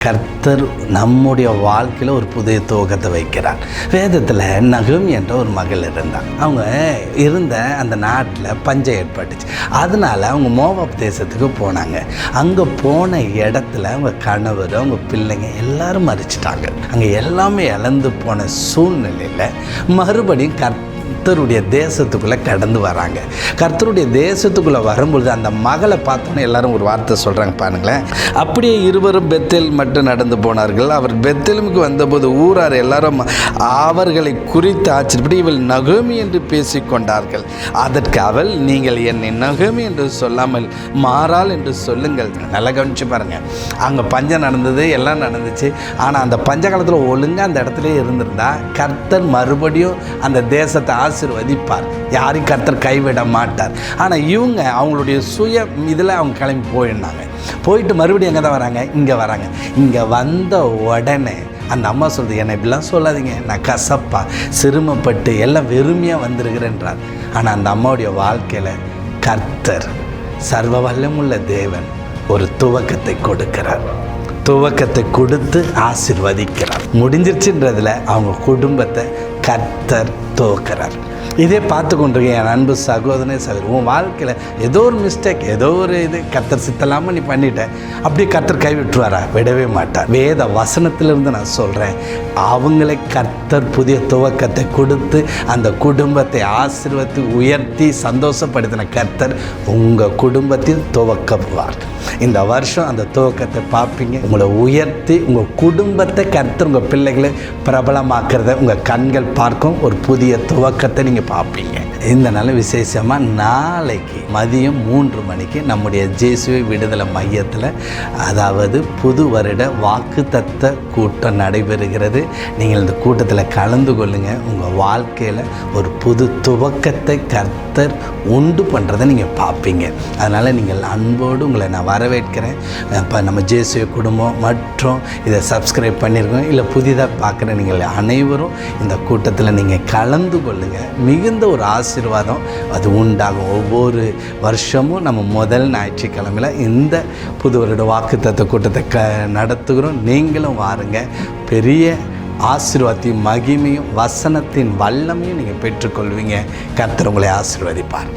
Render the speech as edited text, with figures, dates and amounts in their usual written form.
கர்த்தர் நம்முடைய வாழ்க்கையில் ஒரு புதிய துவக்கத்தை வைக்கிறார். வேதத்தில் நகோமி என்ற ஒரு மகள் இருந்தான். அவங்க இருந்த அந்த நாட்டில் பஞ்சம் ஏற்பட்டுச்சு. அதனால் அவங்க மோவாப் தேசத்துக்கு போனாங்க. அங்கே போன இடத்துல அவங்க கணவர், அவங்க பிள்ளைங்க எல்லாரும் மறிச்சிட்டாங்க. அங்கே எல்லாமே இழந்து போன சூழ்நிலையில் மறுபடியும் கர்த்தருடைய தேசத்துக்குள்ளே கடந்து வராங்க. கர்த்தருடைய தேசத்துக்குள்ளே வரும்பொழுது அந்த மகளை பார்த்தோன்னே எல்லாரும் ஒரு வார்த்தை சொல்கிறாங்க பாருங்களேன். அப்படியே இருவரும் பெத்தேல் மட்டும் நடந்து போனார்கள். அவர் பெத்தேலுக்கு வந்தபோது ஊரார் எல்லாரும் அவர்களை குறித்து ஆச்சரியப்படி இவள் நகோமி என்று பேசிக்கொண்டார்கள். அதற்கு அவள், நீங்கள் என்னை நகோமி என்று சொல்லாமல் மாறாள் என்று சொல்லுங்கள். நல்லா கவனிச்சு பாருங்கள். அங்கே பஞ்சம் நடந்தது, எல்லாம் நடந்துச்சு. ஆனால் அந்த பஞ்ச காலத்தில் ஒழுங்காக அந்த இடத்துல இருந்திருந்தா கர்த்தர் மறுபடியும் அந்த தேசத்தை ஆசீர்வதிப்பார். யாரையும் கர்த்தர் கைவிட மாட்டார். ஆனால் இவங்க அவங்களுடைய சுய இதில் அவங்க கிளம்பி போயிருந்தாங்க. போயிட்டு மறுபடியும் எங்கே தான் வராங்க? இங்கே வராங்க. இங்கே வந்த உடனே அந்த அம்மா சொல்லுது, என்னை இப்படிலாம் சொல்லாதீங்க, நான் கசப்பா சிறுமப்பட்டு எல்லாம் வெறுமையாக வந்திருக்கிறேன்றார். ஆனால் அந்த அம்மாவுடைய வாழ்க்கையில் கர்த்தர் சர்வ வல்லமுள்ள தேவன் ஒரு துவக்கத்தை கொடுக்கிறார். துவக்கத்தை கொடுத்து ஆசீர்வதிக்கிறார். முடிஞ்சிருச்சுன்றதில் அவங்க குடும்பத்தை கர்த்தர் துவக்கிறார். இதே பார்த்து கொண்டிருக்க என் அன்பு சகோதரனே சகோதரி, உன் வாழ்க்கையில் ஏதோ ஒரு மிஸ்டேக், ஏதோ ஒரு இது கர்த்தர் சித்தலாமல் நீ பண்ணிட்ட, அப்படி கர்த்தர் கைவிட்டுருவாரா? விடவே மாட்டார். வேத வசனத்திலிருந்து நான் சொல்கிறேன், அவங்களை கர்த்தர் புதிய துவக்கத்தை கொடுத்து அந்த குடும்பத்தை ஆசீர்வதித்து உயர்த்தி சந்தோஷப்படுத்தின கர்த்தர் உங்கள் குடும்பத்தில் துவக்குவார். இந்த வருஷம் அந்த துவக்கத்தை பார்ப்பீங்க. உங்களை உயர்த்தி உங்கள் குடும்பத்தை கர்த்தர் உங்கள் பிள்ளைகளை பிரபலமாக்குறத உங்கள் கண்கள் பார்க்கும். ஒரு புதிய துவக்கத்தை நீங்கள் பார்ப்பீங்க. இந்த நல்ல விசேஷமாக நாளைக்கு மதியம் 3 மணிக்கு நம்முடைய ஜேசுவை விடுதலை மையத்தில், அதாவது புது வருட வாக்குத்தத்த கூட்டம் நடைபெறுகிறது. நீங்கள் இந்த கூட்டத்தில் கலந்து கொள்ளுங்கள். உங்கள் வாழ்க்கையில் ஒரு புது துவக்கத்தை கர்த்தர் உண்டு பண்ணுறதை நீங்கள் பார்ப்பீங்க. அதனால் நீங்கள் அன்போடு உங்களை நான் வரவேற்கிறேன். இப்போ நம்ம ஜேசுவை குடும்பம் மற்றும் இதை சப்ஸ்கிரைப் பண்ணியிருக்கோம், இல்லை புதிதாக பார்க்குற நீங்கள் அனைவரும் இந்த கூட்டத்தில் நீங்கள் கலந்து கொள்ளுங்கள். மிகுந்த ஒரு ஆசீர்வாதம் அது உண்டாகும். ஒவ்வொரு வருஷமும் நம்ம முதல் ஞாயிற்றுக்கிழமையில் இந்த புது வருட வாக்குத்தத்த கூட்டத்தை நடத்துகிறோம். நீங்களும் வாருங்க. பெரிய ஆசீர்வாதத்தையும் மகிமையும் வசனத்தின் வல்லமையும் நீங்கள் பெற்றுக்கொள்வீங்க. கர்த்தர் உங்களை ஆசீர்வதிப்பார்.